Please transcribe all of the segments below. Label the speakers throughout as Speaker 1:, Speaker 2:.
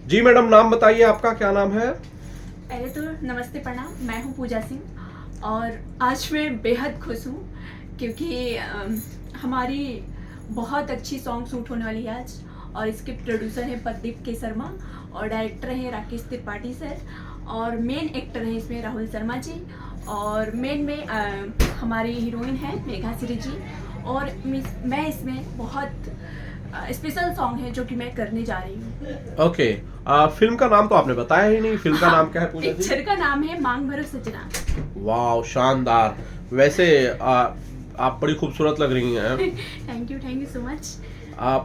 Speaker 1: जी madam, नाम बताइए आपका, क्या नाम है?
Speaker 2: पहले तो नमस्ते प्रणाम, मैं हूँ पूजा सिंह और आज मैं बेहद खुश हूँ क्योंकि हमारी बहुत अच्छी सॉन्ग शूट होने वाली है आज। और इसके प्रोड्यूसर हैं प्रदीप के शर्मा और डायरेक्टर हैं राकेश त्रिपाठी सर और मेन एक्टर हैं इसमें राहुल शर्मा जी और मेन में हमारी हीरोइन है मेघा श्री जी। और मैं इसमें बहुत स्पेशल सॉन्ग है जो कि मैं करने जा रही हूँ।
Speaker 1: ओके। फिल्म का नाम तो आपने बताया ही नहीं, फिल्म का नाम क्या है पूजा जी?
Speaker 2: पिक्चर का नाम है मांग भरो सजना।
Speaker 1: वाह, शानदार। वैसे आप बड़ी खूबसूरत लग रही हैं।
Speaker 2: Thank you so much.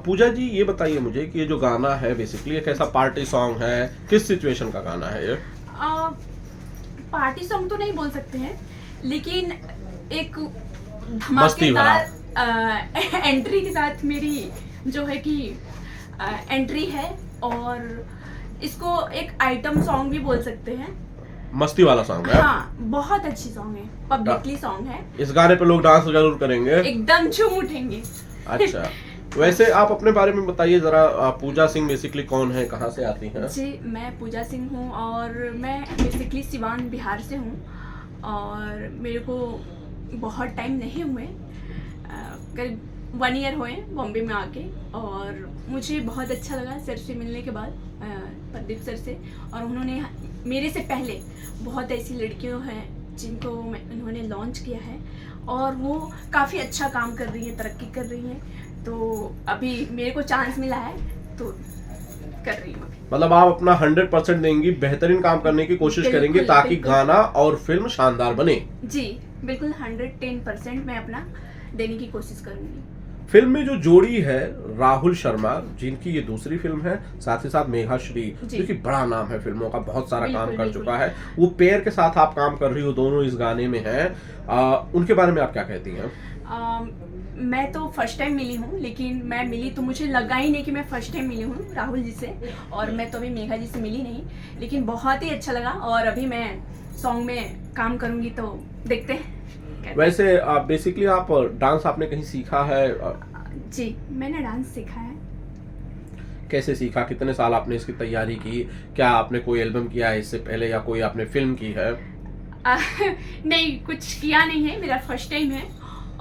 Speaker 1: Puja ji, ये बताइए मुझे कि ये जो गाना है बेसिकली एक ऐसा पार्टी सॉन्ग है, किस सिचुएशन का गाना है ये?
Speaker 2: पार्टी सॉन्ग तो नहीं बोल सकते हैं लेकिन एक
Speaker 1: मस्ती भरा।
Speaker 2: धमाकेदार एंट्री के साथ मेरी जो है कि एंट्री है और इसको एक आइटम सॉन्ग भी बोल सकते हैं।
Speaker 1: मस्ती वाला सॉन्ग है।
Speaker 2: हाँ, बहुत अच्छी सॉन्ग है, पब्लिकली सॉन्ग है।
Speaker 1: इस गाने पे लोग डांस जरूर करेंगे।
Speaker 2: एकदम झूम उठेंगे।
Speaker 1: अच्छा, वैसे आप अपने बारे में बताइए जरा। पूजा सिंह बेसिकली कौन है, कहाँ से आती हैं?
Speaker 2: जी, मैं पूजा सिंह हूँ और मैं बेसिकली सिवान बिहार से हूँ और मेरे को बहुत टाइम नहीं हुए, करीब 1 ईयर हुए बॉम्बे में आके। और मुझे बहुत अच्छा लगा सर से मिलने के बाद, प्रदीप सर से। और उन्होंने मेरे से पहले बहुत ऐसी लड़कियों हैं जिनको उन्होंने लॉन्च किया है और वो काफ़ी अच्छा काम कर रही हैं, तरक्की कर रही हैं। तो अभी मेरे को चांस मिला है तो कर रही हूँ।
Speaker 1: मतलब आप अपना 100% देंगी, बेहतरीन काम करने की कोशिश करेंगे ताकि
Speaker 2: बिल्कुल।
Speaker 1: गाना और फिल्म शानदार बने।
Speaker 2: जी बिल्कुल, 110% मैं अपना देने की कोशिश करूँगी।
Speaker 1: फिल्म में जो जोड़ी है राहुल शर्मा, जिनकी ये दूसरी फिल्म है, साथ ही साथ मेघा श्री, जो कि बड़ा नाम है फिल्मों का, बहुत सारा काम कर चुका है, वो पेयर के साथ आप काम कर रही हो, दोनों इस गाने में हैं। उनके बारे में आप क्या कहती हैं?
Speaker 2: मैं तो फर्स्ट टाइम मिली हूँ, लेकिन मैं मिली तो मुझे लगा ही नहीं कि मैं फर्स्ट टाइम मिली हूँ राहुल जी से। और मैं तो अभी मेघा जी से मिली नहीं, लेकिन बहुत ही अच्छा लगा और अभी मैं सॉन्ग में काम करूँगी तो देखते हैं।
Speaker 1: वैसे बेसिकली आप डांस आपने कहीं सीखा है?
Speaker 2: जी, मैंने डांस सीखा है।
Speaker 1: कैसे सीखा, कितने साल आपने इसकी तैयारी की? क्या आपने कोई एल्बम किया है इससे पहले या कोई आपने फिल्म की है?
Speaker 2: नहीं, कुछ किया नहीं है, मेरा फर्स्ट टाइम है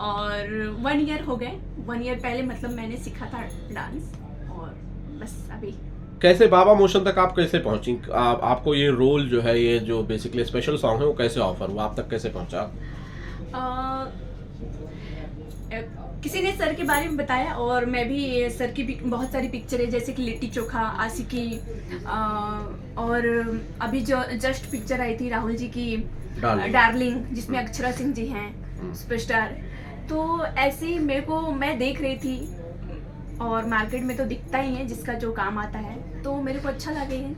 Speaker 2: और 1 ईयर हो गए। 1 ईयर पहले मतलब मैंने सीखा था डांस और बस अभी।
Speaker 1: कैसे बाबा मोशन तक आप कैसे पहुंची? आपको ये रोल जो है, ये जो बेसिकली स्पेशल सॉन्ग है, वो कैसे ऑफर हुआ, आप तक कैसे पहुंचा?
Speaker 2: किसी ने सर के बारे में बताया और मैं भी सर की बहुत सारी पिक्चर है जैसे कि लिट्टी चोखा, आशिकी और अभी जो जस्ट पिक्चर आई थी राहुल जी की डार्लिंग, जिसमें अक्षरा सिंह जी हैं सुपरस्टार। तो ऐसे ही मेरे को, मैं देख रही थी और मार्केट में तो दिखता ही है जिसका जो काम आता है, तो मेरे को अच्छा लगे है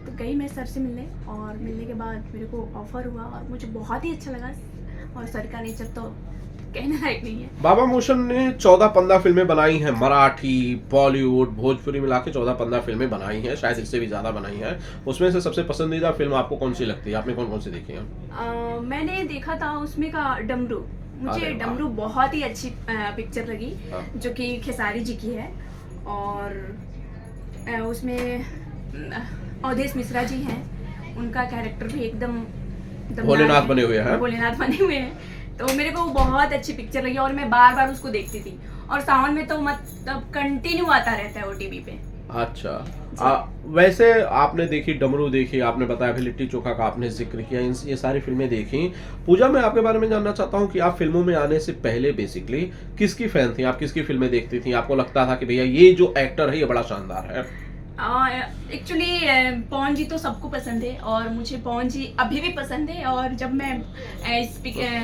Speaker 2: तो गई मैं सर से मिलने। और मिलने के बाद मेरे को ऑफर हुआ और मुझे बहुत ही अच्छा लगा और सर का नेचर तो कहने लायक नहीं है।
Speaker 1: बाबा मोशन ने 14-15 फिल्में बनाई हैं, मराठी, बॉलीवुड, भोजपुरी मिला के 14-15 फिल्में बनाई हैं, शायद इससे भी ज्यादा बनाई हैं। उसमें से सबसे पसंदीदा फिल्म आपको कौन सी लगती है? आपने कौन कौन सी देखी है?
Speaker 2: मैंने देखा था उसमें का डमरू। मुझे डमरू बहुत ही अच्छी पिक्चर लगी जो कि खेसारी जी की है। और उसमें अवधेश मिश्रा जी हैं, उनका कैरेक्टर भी एकदम
Speaker 1: भोलेनाथ बने हुए हैं।
Speaker 2: भोलेनाथ बने हुए हैं, तो मेरे को बहुत अच्छी पिक्चर लगी और मैं बार बार उसको देखती थी। और सावन में तो मतलब कंटिन्यू आता रहता है ओटीवी पे।
Speaker 1: अच्छा, वैसे आपने देखी, डमरू देखी, आपने बताया फिर लिट्टी चोखा का आपने जिक्र किया, ये सारी फिल्में देखी। पूजा, मैं आपके बारे में जानना चाहता हूँ कि आप फिल्मों में आने से पहले बेसिकली किसकी फैन थी? आप किसकी फिल्में देखती थी? आपको लगता था कि भैया ये जो एक्टर है ये बड़ा शानदार है?
Speaker 2: एक्चुअली पवन जी तो सबको पसंद है और मुझे पवन जी अभी भी पसंद है। और जब मैं इस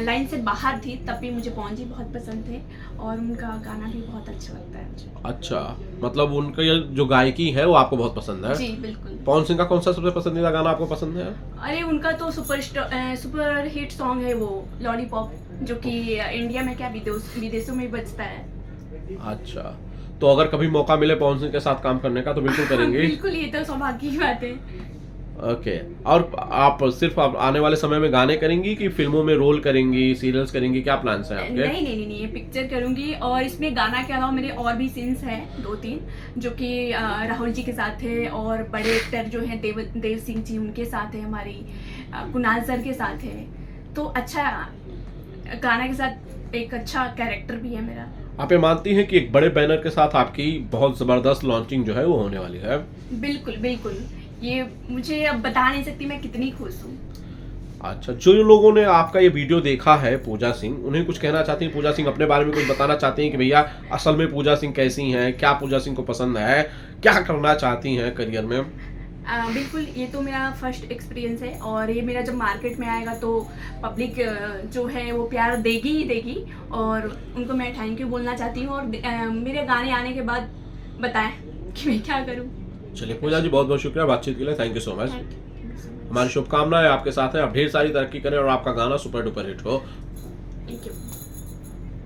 Speaker 2: लाइन से बाहर थी तब भी मुझे पवन जी बहुत पसंद थे और उनका गाना भी बहुत अच्छा लगता है मुझे।
Speaker 1: अच्छा, मतलब उनका ये जो गायकी है वो आपको बहुत पसंद है?
Speaker 2: जी बिल्कुल।
Speaker 1: पवन सिंह का कौन सा सबसे पसंदीदा गाना आपको पसंद है?
Speaker 2: अरे उनका तो सुपर हिट सॉन्ग है वो लॉलीपॉप, जो कि इंडिया में क्या विदेशों में बजता है।
Speaker 1: अच्छा, तो अगर कभी मौका मिले पवन सिंह के साथ काम करने का तो बिल्कुल करेंगे?
Speaker 2: बिल्कुल, ये तो सौभाग्य की बात है।
Speaker 1: ओके। और आप सिर्फ आप आने वाले समय में गाने करेंगी कि फिल्मों में रोल करेंगी, सीरियल्स करेंगी, क्या प्लान्स हैं आपके?
Speaker 2: नहीं, ये पिक्चर करूँगी और इसमें गाना के अलावा मेरे और भी सीन्स हैं 2-3 जो कि राहुल जी के साथ थे और बड़े एक्टर जो हैं देव सिंह जी उनके साथ है, हमारी कुणाल सर के साथ है। तो अच्छा गाना के साथ एक अच्छा कैरेक्टर भी है मेरा।
Speaker 1: आप ये मानती हैं कि एक बड़े बैनर के साथ आपकी बहुत ज़बरदस्त लॉन्चिंग जो है वो होने वाली है?
Speaker 2: बिल्कुल। ये मुझे अब बता नहीं सकती मैं कितनी खुश हूँ।
Speaker 1: अच्छा, जो लोगों ने आपका ये वीडियो देखा है पूजा सिंह, उन्हें कुछ कहना चाहती हैं पूजा सिंह अपने बारे में कुछ बताना चाहती हैं कि भैया असल में पूजा सिंह कैसी हैं? क्या पूजा सिंह को पसंद है? क्या करना चाहती हैं करियर में?
Speaker 2: बिल्कुल, ये तो मेरा फर्स्ट एक्सपीरियंस है और ये मेरा जब मार्केट में आएगा तो पब्लिक जो है वो प्यार देगी ही देगी और उनको मैं थैंक यू बोलना चाहती हूँ और मेरे गाने आने के बाद बताएं कि मैं क्या करूँ।
Speaker 1: चलिए पूजा जी, बहुत बहुत शुक्रिया बातचीत के लिए, thank you so much.
Speaker 2: Thank you so much.
Speaker 1: हमारी शुभकामनाएं आपके साथ हैं, आप ढेर सारी तरक्की करें और आपका गाना सुपर डुपर हिट हो।